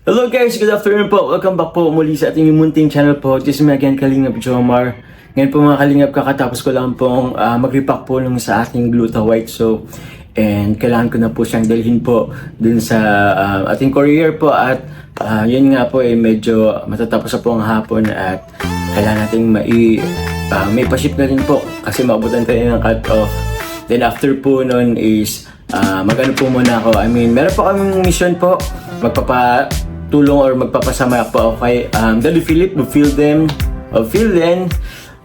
Hello guys, good afternoon po. Welcome back po muli sa ating munting channel po. This is me again, Kalingap Jomar. Ngayon po mga Kalingap, kakatapos ko lang pong mag-repack po nung sa ating Gluta White soap. And kailangan ko na po siyang dalhin po dun sa ating courier po. At yun nga po medyo matatapos na po ang hapon. At kailangan nating may pa-ship na rin po. Kasi maabutan tayo ng cut-off. Then after po nun is mag-ano po muna ako. I mean, meron po kaming mission po. Magpapatulong or magpapasama po ako kay Daddy Philip to fill them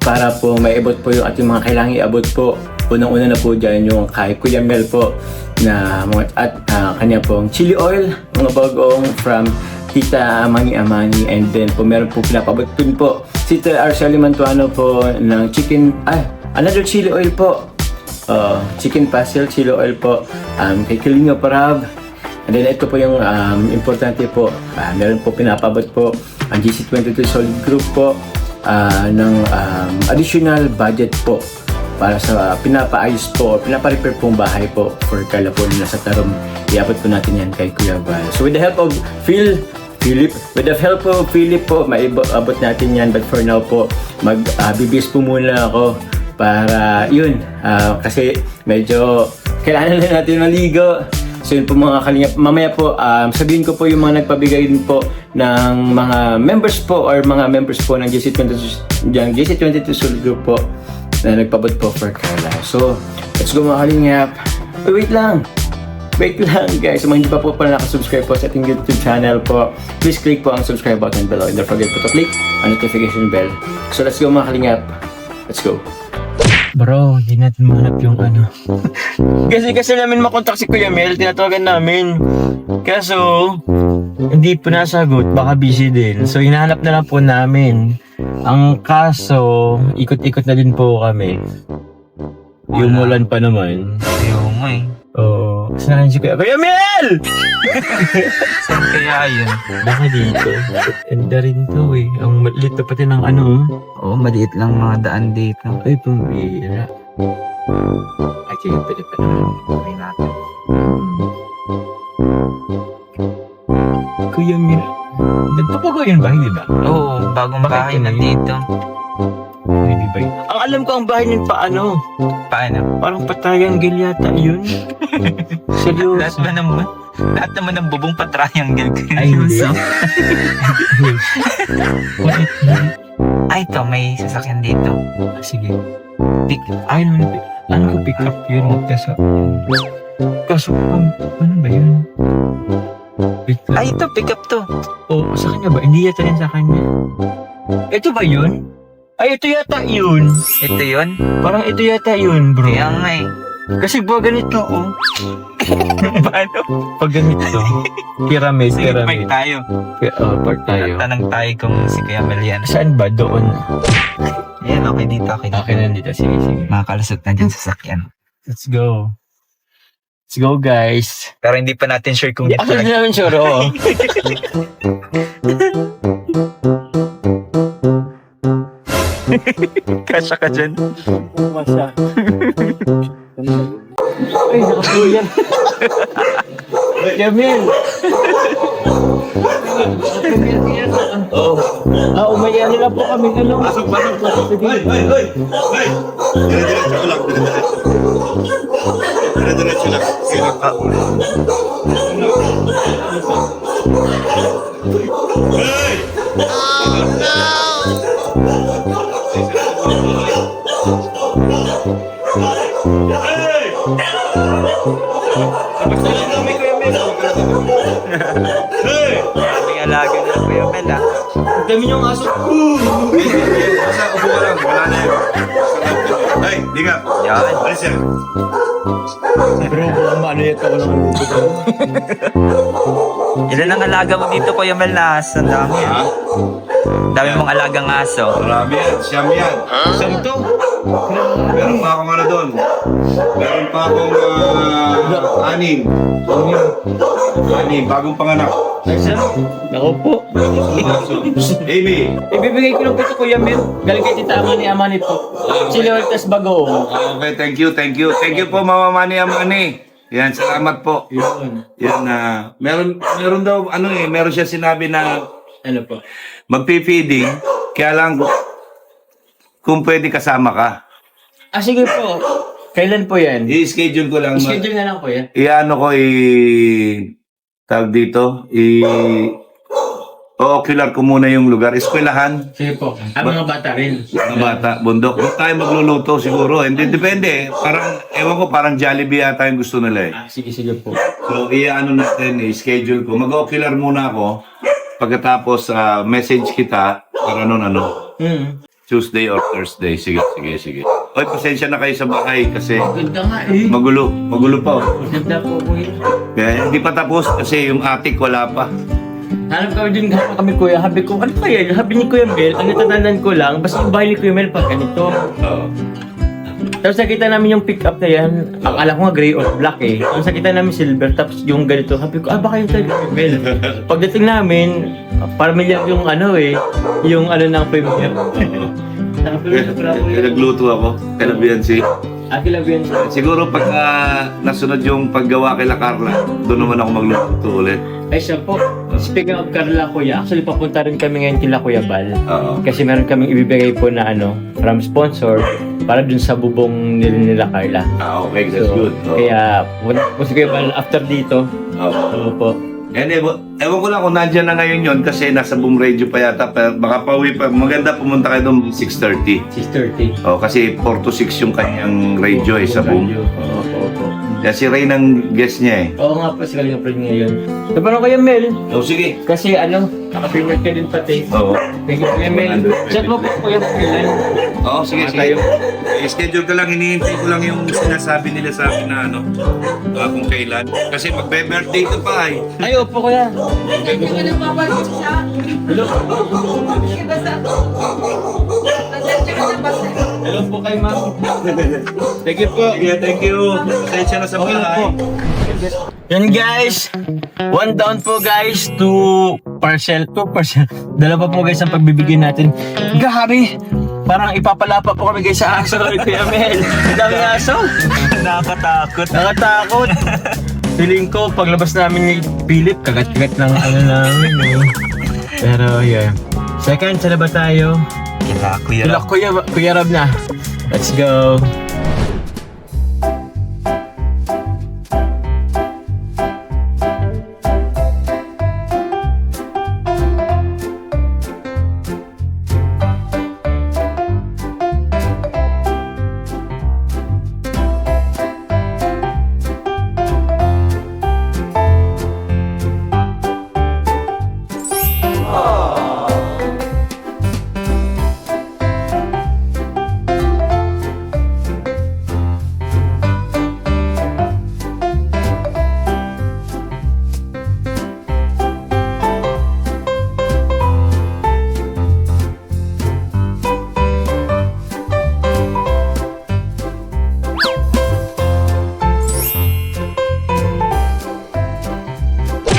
para po maibot po yung ating mga kailangan iabot po. Unang-una na po dyan yung kay Kuya Mel po na at kanya pong chili oil, mga bagong from Tita Amani. And then po meron po pinapabot po si Tita Arceli Mantuano po ng another chili oil po. Chicken pastel, chili oil po kay Kalinga Parab. And then ito po yung importante po, meron po pinapabot po ang GC22 Solid Group po ng additional budget po para sa pinapaayos po o pinapa-repair pong bahay po for Carla po na nasa Tarom. Iabot po natin yan kay Kuya Val. So with the help of Philip po, maiabot natin yan. But for now po, bibis po muna ako para yun, kasi medyo kailangan na natin maligo. So yun po mga Kalingap, mamaya po sabihin ko po yung mga nagpabigay din po ng mga members po or mga members po ng GC22 Solid Group po na nagpabot po for Carla. So let's go mga Kalingap. Wait lang guys, mga hindi pa po pala nakasubscribe po sa ating YouTube channel po, please click po ang subscribe button below and don't forget po to click ang notification bell. So let's go mga Kalingap, let's go. Bro, hindi natin mahanap yung ano. Kasi namin makontak si Kuya Mel, tinatawagan namin. Kaso, hindi po nasagot, baka busy din. So, hinahanap na lang po namin. Ang kaso, ikot-ikot na din po kami. Yung mulan pa naman. Ayaw mo eh. Oo. Saan si Kuya Mel! Saan kaya yun? Baka dito. Enda rin to eh. Ang maliit na pati ng ano. Oo, maliit lang mga daan dito. Ay, pumira. Ay, sige, pwede pa naman. Gawin natin. Kuya Mel. Nagpapago yun ba? Hindi ba? Oo, bagong Bakit bahay na yun? dito. Hindi ba yun? Ang alam ko ang bahay nun paano? Paano? Parang Patayanggal yata yun. Seryoso. Lahat naman ng bubong pa-triangle ko. Ay, hindi. Ay, ito, may sasakyan dito. Sige. Pick. Ay, ano ko pick up yun? Kaso, ano ba yun? Wait lang. Ay, ito, pick up to. Oh, sa kanya ba? Hindi yata rin sa kanya. Ito ba yun? Ay, ito yata yun. Ito yun? Parang ito yata yun, bro. Kaya nga eh. Kasi ba ganito, oh. Paano? Pag ganito. Pyramid, Sige, pyramid. park tayo. Park tayo. Tanang tayo kung si Kuya Melian. Saan ba? Doon. Ayan, okay dito, okay dito. Okay na dito. Sige. Makakalusot na dyan sa sakyan. Let's go. Let's go, guys. Pero hindi pa natin sure kung dito Ako din namin sure, oo. Kasya ka dyan. Masya. Ay, nakasuyan. Yamil. Oh. Umayano lang po kami. Pasok. Hoy! Dire-diretso lang. Sige pa. Hey! Hey! May alaga na Kuya Mel ah. Dami niyong aso. Basta upo ka lang. Wala na yun. Hey, di nga. Yan. Alis yan. Bro, ano yata ako ng ulo. Ilan ang alaga mo dito Kuya Mel na aso? Ang dami Ha? ah. Dami mong alagang aso. Marami yan. Siyam yan. Saan to? Meron pa akong ano doon. Meron pa akong anim. Bagong panganak. Ay, saan? Naku po. Amy. Ibibigay ko lang po ito, Kuya Mel. Galing kay Tita Amani po. Chili oil tas bagong. Okay, thank you. Thank you po, Mama Mani Amani. Yan, salamat po. Yun. Yan na. Meron daw, meron siya sinabi na Ano po? magpi-feeding, kaya lang kung pwede kasama ka. Ah, sige po. Kailan po yan? I-schedule ko lang. Schedule na lang po yan. I-ano ko, tawag dito, o-ocular ko muna yung lugar. Eskwelahan. Sige po. Mga bata rin. Mga bata, bundok. Doon tayo magluluto siguro. Hindi, depende. Parang, ewan ko, parang Jollibee yata yung gusto nila eh. Ah, sige po. So, i-ano natin, i-schedule ko. Mag-ocular muna ako. Pagkatapos, message kita para ano, Tuesday or Thursday. Sige. Oy, pasensya na kayo sa bahay kasi Ganda nga eh. magulo pa. Ganda po po yun. Kaya hindi pa tapos kasi yung atik wala pa. Hanap kami din kami kuya. Sabi ko, ano kaya yun? Sabi ni Kuya Mel, ang natatandaan ko lang, basta yung bahay ni Kuya Mel pag ganito. Tapos nakita namin yung pick up na yan. Akala ko nga gray or black eh. Tapos nakita namin silver, tapos yung ganito. Sabi ko, baka yung talaga Kuya Mel. Pagdating namin, familiar yung yung ng premier. Nagluto ako. Kalabihan si. Kilabihan siya. Siguro pag nasunod yung paggawa kay La Carla, doon naman ako magluto ulit. Ay siya po. Speaking of Carla Kuya, actually papunta rin kami ngayon kila Kuya Bal. Oo. Kasi meron kaming ibibigay po na from sponsor para dun sa bubong nila Carla. Okay, that's good. Kaya, kung si Kuya Bal after dito, Oo. po. Ewan ko lang kung nandiyan na ngayon yon kasi nasa Boom Radio pa yata. Pero baka pauwi pa. Maganda pumunta kayo doon 6:30. 6:30. Kasi 4 to 6 yung kanyang radio sa Boom. Opo. Kaya si Ray ng guest niya eh. Oo nga po, si Kalinga Fred ngayon. So, paano Kuya Mel? Sige. Kasi naka-favorite ka din pati. Oo. Thank you Kuya Mel. Chat mo po Kuya Mel. Oo, sige. I-schedule ko lang, hinihintay ko lang yung sinasabi nila sa akin na kung kailan. Kasi magbe-birthday ko pa eh. Ay, opo Kuya. Hindi ko nagpapalito siya. Hello. Basta. Nasensya ka na basta. Hello po kay ma'am. Thank you po. Sige, thank you. Pasensya na sa bahay. Yan guys, 1 down po guys, 2 parcel. Dalawa po guys ang pagbibigyan natin. Grabe! Parang ipapalapa po kami guys sa aso kay Kuya Mel. Ang daming aso. Nakatakot. Feeling ko paglabas namin ni Philip, kagat-kagat ng namin eh. Pero yeah. Second, saan na ba tayo? Kila Kuya Rob na. Let's go.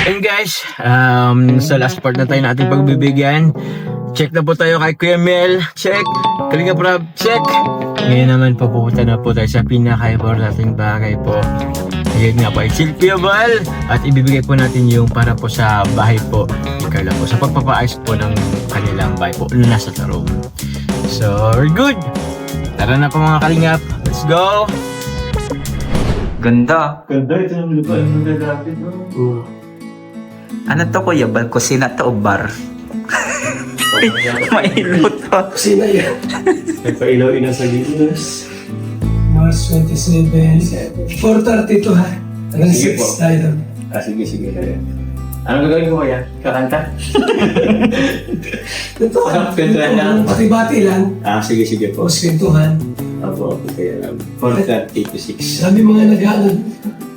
And guys, sa last part na tayo natin pagbibigyan. Check na po tayo kay Kuya Mel. Check. Kalinga Prab. Check. Ngayon naman po pupunta na po tayo sa pinaka-importanting bagay po. Ngayon nga po ay chill Kuya Bal. At ibibigay po natin yung para po sa bahay po ni Carla po. Sa pagpapaayos po ng kanilang bahay po na nasa room. So, we're good. Tara na po mga kalingap. Let's go. Ganda. Ganda ito ng lupa. Ang gagapit no? Ano to Kuya Bal? Kusina to o bar? Mailot to. Kusina yan. Nagpailaw-inaw sa Ginos. March 27, 4:32 ha. Hanggang Sige 6 po. tayo doon. Sige. Anong gagawin ko kaya? Kakanta? Ito, Kwentuhan lang. bati-bati lang. Sige po. O kwentuhan. Opo, kaya 4:30 to 6. Sabi mga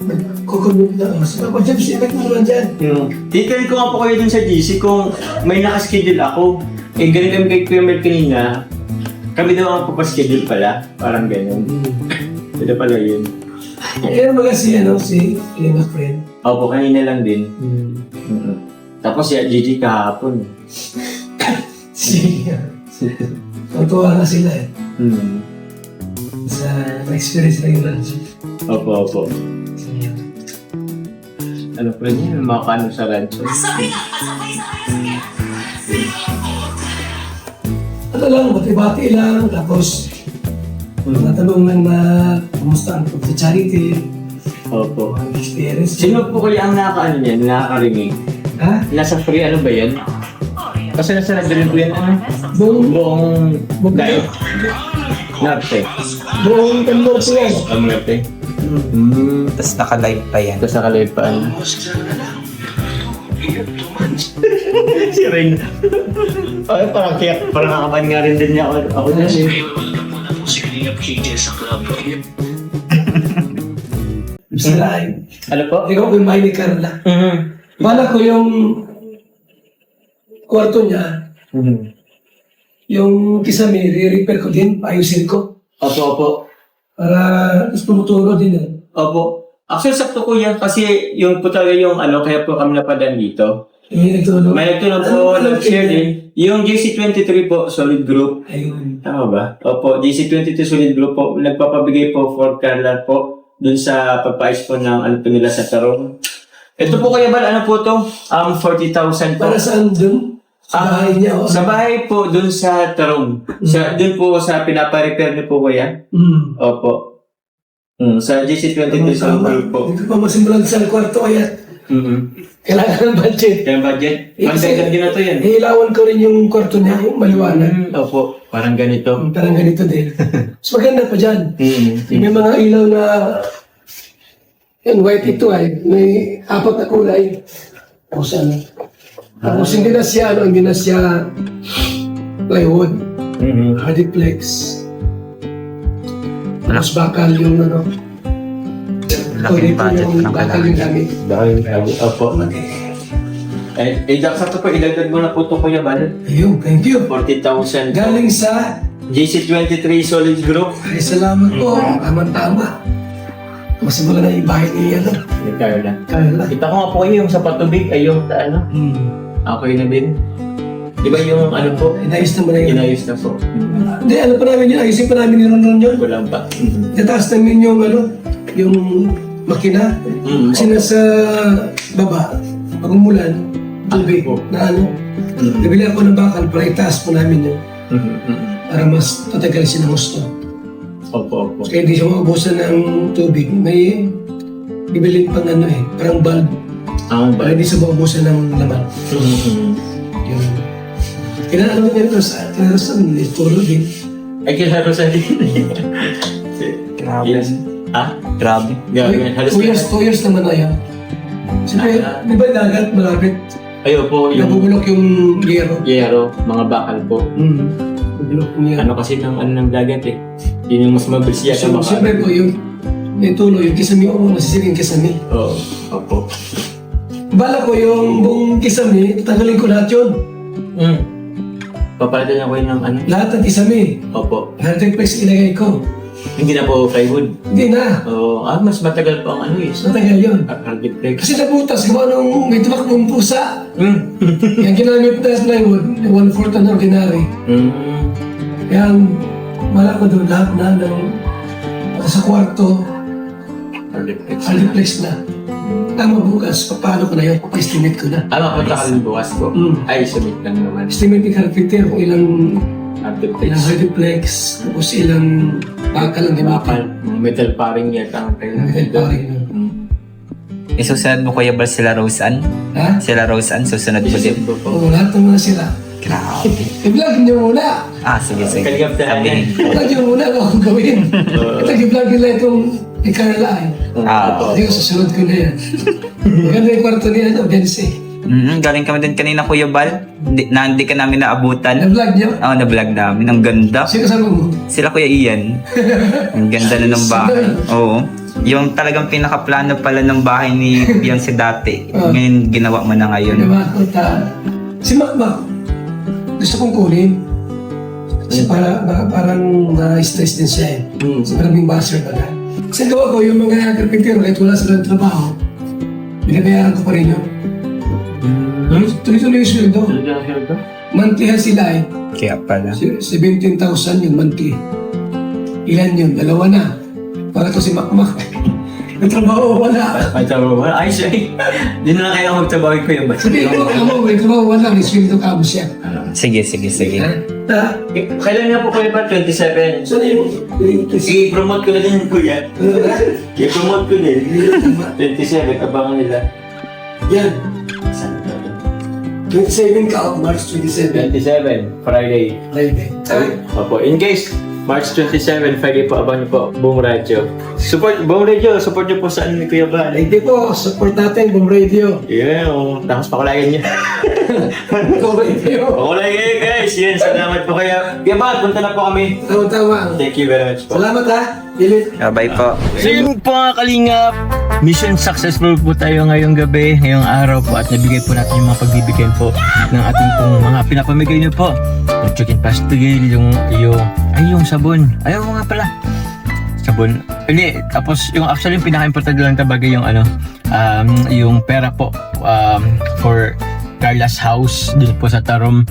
nagkukunod na. So, dyan, sikat mo naman dyan. Titignan ko nga po kayo dun sa GC kung may nakaschedule ako. Ganun kami kay Kuya Mel kanina. Kami daw ang papaschedule pala. Parang ganun. Ito pala yun. Kaya naman si Kalinga Fred. Opo, kanina lang din. Tapos si Gigi kahapon. Tuwa na sila eh. Hmm. Sa experience na yung lunch. Opo. So, yan. ano po niya, makakano sa rancho. Ano lang, bati-bati lang, tapos mga tanong lang na kumusta ang pag-charity, Opo. experience. Sino po kaya ang nakakaano niyan, nakakarinig? Ha? Nasa free ano ba yan? Kasi nasa nagdarin po yan, ano? Buong dayo. Norte. Buong kandor po yan. Ang Norte. Tapos naka-live pa yan. Tapos nakalive pa ano. Si Rain. Ay, parang kaya, parang kakaban nga rin din niya ako na siya. Sa live. Ano po? Ikaw ko yung bahay ni Carla. Bala ko yung kwarto niya, yung kisame, re-repair ko din, ayusin ko. Opo, opo. Para mas tumuturo din eh. Opo. Actually, sakto ko yan kasi yung po talaga yung ano, kaya po kami napadaan dito. May nagtulong. May nagtulong po, nag-share din. Yung JC23 po, solid group. Ayun. Tama ba? Opo, JC23 solid group po, nagpapabigay po for Carla po dun sa pagpais po ng ano po nila sa tarong. Ito po kaya ba, ano po to? 40,000 po. Para saan dun? Sa bahay niya. Oh. Sa bahay po, dun sa tarong. Dun po sa pinapa-repair niyo po kuya. Opo. Sa JC23 solid group po. Dito pa masimulan sa kwarto kaya kailangan ng budget. Kaya budget? Mandagdag din na to yan. Hilawan ko rin yung kwarto niya, yung maliwanag. Opo, parang ganito. Parang ganito din. Mas maganda pa dyan. May mga ilaw na yan, white ito ay may 4 na kulay. Tapos ano. Tapos hindi na siya, hindi na siya plywood. Hardiplex. Tapos bakal yung ano. Laking budget yung ng bakal yung gamit. Dahil, opo. Sakto po, ilagdag mo na po ito Kuya Bal. Ayun, thank you. 40,000. Galing sa JC23 Solid Group. ay salamat po. Tama-tama. Masimulan na yung bahay ni ano. Ni Carla. Carla. Kita ko nga po kayo yung sa patubig, ay yung ano. Ako yun na din. Di ba yung ano po? Inayos naman na yun. Inayos na po. Hindi, ano pa namin yun? Ayusin pa namin yun yun. Kulang pa. Itataas namin yung ano, yung makina. Kasi nasa baba, pag umulan, tubig na ano. Nabili ako ng bakal para itaas po namin yun. Para mas tatagal siya ng gusto. Opo, opo. Kaya hindi siya maubusan ng tubig. May bibilin pang ano eh, parang bulb. Para hindi siya maubusan ng laman. Yun. Kailangan niya rin sa turo din. Ay, kaya Rosa din. Grabe. Yes. Grabe. Grabe. Halos 2 years naman na yan. Siyempre, di ba dagat malapit? Ayo po, yung Nabubulok yung yero. yero, mga bakal po. Nabubulok yung yero. Ano kasi ng ano ng dagat eh. Yun yung mas mabilis yata So, siyempre po, yung may tulo, yung kisame o nasisiling kisame. Oo. Opo. Bala ko yung buong kisame, tatanggalin ko lahat yun. Papalitan ako yun ng ano. Lahat ng kisame. Opo. Hardiplex ilagay ko. Hindi na po plywood. Hindi na. Oo. Mas matagal pa ang ano eh. Matagal yun. Hardiplex. Kasi nabutas, gawa nung may tumakbong pusa. Yung ginamit na plywood, yung 1/4 na ordinary. Kaya wala ko doon lahat na ng sa kwarto, Hardiplex. hardiplex na. Tama bukas, paano ko na yun? Estimate ko na. Mapunta ka rin bukas po. Ay, submit lang naman. Estimate ni Carpenter kung ilang Hardiplex. hardiplex, tapos ilang bakal ang Bakal. gamitin. Metal paring yata ang tayo. Metal paring yun. Isusunod mo Kuya Bal sila Roseanne? Ha? Sila Roseanne, susunod mo din. Oo, lahat ng mga sila. Grabe. I-vlog niyo muna. Sige, sige. Kaligap na Sabihin. I-vlog niyo muna kung akong gawin. Ito, i-vlog nila itong ni Carla ay. Hindi ko susunod ko na yan. Maganda yung kwarto niya, ano, Bense. Galing kami din kanina Kuya Bal. Hindi ka namin naabutan. Na-vlog niyo? Oo, na-vlog namin. Ang ganda. Sino kasama mo? Sila Kuya Ian. Ang ganda na ng bahay. Oo. Yung talagang pinakaplano pala ng bahay ni Beyonce dati. Ngayon ginawa mo na ngayon. Diba? Si Makmak, gusto kong kunin. Kasi parang na-stress din siya eh. Kasi maraming buzzer baga. Kasi gawa ko yung mga karpintero kahit wala silang trabaho, binabayaran ko pa rin yun. Tuloy-tuloy yung sweldo. Monthly sila eh. Kaya pala. 17,000 yung monthly. Ilan yun? 2 na. Para to si Makmak. May trabaho wala. May trabaho wala. Ay, sorry. Di na lang kayo magtrabaho ko yung basta. Sabi ko, may trabaho wala. May sweldo ka mo siya. Sige, sige, sige. Ha? Kailan nga po kayo ba? 27. So, I-promote ko na din kuya. I-promote ko din. 27, abangan nila. yan. Saan ba? 27 ka, March 27. 27, Friday. Friday. Opo, in case March 27, Friday po, abangan niyo po, Boom Radio. Boom Radio, support niyo po sa ano ni Kuya Bal. Hindi po, support natin, Boom Radio. Yeah, tapos pakulayan niyo. Boom Radio. Pakulayan kayo guys, yan, salamat po kaya. Kuya Bal, punta na po kami. Tama-tama. Thank you very much po. Salamat ha, Dilit. Bye po. So yun po mga kalingap, mission successful po tayo ngayong gabi, ngayong araw po at nabigay po natin yung mga pagbibigyan po ng ating pong mga pinapamigay niyo po. Yung chicken pastel, yung sabon. Ayaw nga pala. Sabon. Hindi, tapos yung actually yung pinaka-importante lang talaga yung yung pera po for Carla's house dun po sa Tarom.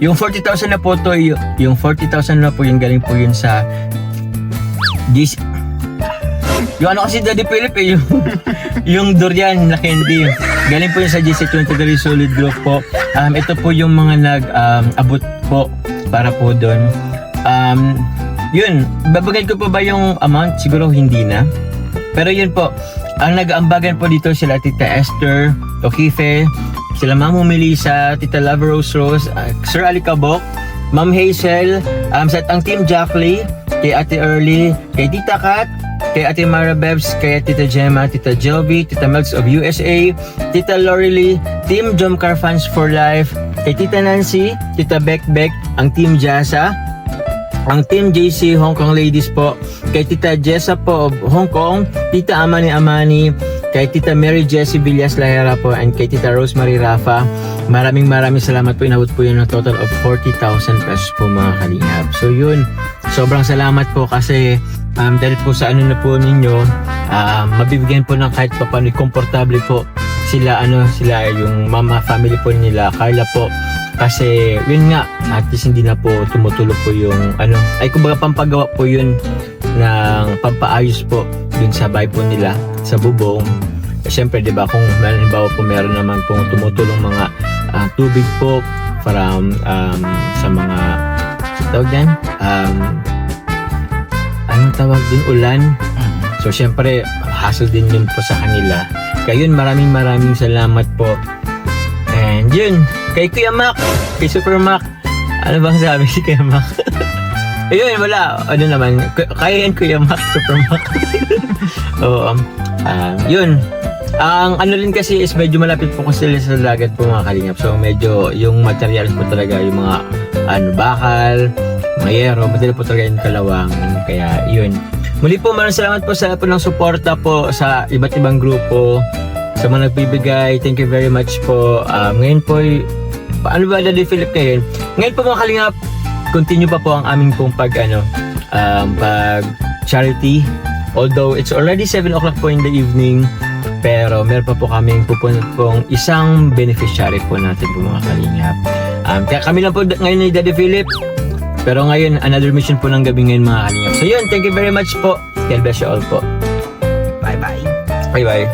Yung 40,000 na po to, yung 40,000 na po yung galing po yun sa yung ano kasi Daddy Philip yung durian na candy. Galing po yun sa GC23 Solid Group po. Ito po yung mga nag-abot po para po doon. Yun, babagay ko pa ba yung amount? Siguro hindi na. Pero yun po, ang nag-aambagan po dito sila Tita Esther Okife, sila Ma'am Melissa, Tita Love Rose, Sir Ali Cabok, Ma'am Hazel, ang Team Jackley, kay Ate Early, kay Tita Kat, kay Ate Mara Bebs, kay Tita Gemma, Tita Jovi, Tita Melks of USA, Tita Lorely, Team Jomcar Fans for Life, kay Tita Nancy, Tita Beck, ang Team Jasa, ang Team JC Hong Kong Ladies po, kay Tita Jessa po of Hong Kong, Tita Amani, kay Tita Mary Jessie Villas Lahera po, and kay Tita Rosemary Rafa. Maraming salamat po. Inabot po yun ng total of 40,000 pesos po mga kalingap. So yun, sobrang salamat po kasi dahil po sa ano na po ninyo, mabibigyan po ng kahit pa paano komportable po sila yung mama family po nila, Carla po. Kasi yun nga, at least hindi na po tumutulog po yung kumbaga pampagawa po yun ng pampaayos po dun sa bahay po nila sa bubong. Siyempre, di ba, kung halimbawa po meron naman pong tumutulong mga tubig po from sa mga tawag yan? Anong tawag din? Ulan. So, siyempre, hassle din yun po sa kanila. Kaya yun, maraming salamat po. And yun, kay Kuya Mac, kay Super Mac, ano bang sabi si Kuya Mac? Ayun, wala. Ano naman, kaya yan Kuya Mac, Super Mac. Oo. Yun. Ang ano rin kasi is medyo malapit po kasi sa dagat po mga kalingap. So medyo yung materials po talaga, yung mga bakal, mga yero, madali po talaga yung kalawang. Kaya yun. Muli po, maraming salamat po sa ng suporta po sa iba't ibang grupo, sa mga nagbibigay. Thank you very much po. Ngayon po, paano ba Daddy Philip ngayon? Ngayon po mga kalingap, continue pa po ang aming pong pag charity. Although it's already 7 o'clock po in the evening, pero meron pa po kaming pupunod pong isang beneficiary po natin po mga kalingap. Kaya kami lang po ngayon ni Daddy Philip, pero ngayon another mission po ng gabi ngayon mga kalingap. So yun, thank you very much po. God bless you all po. Bye bye.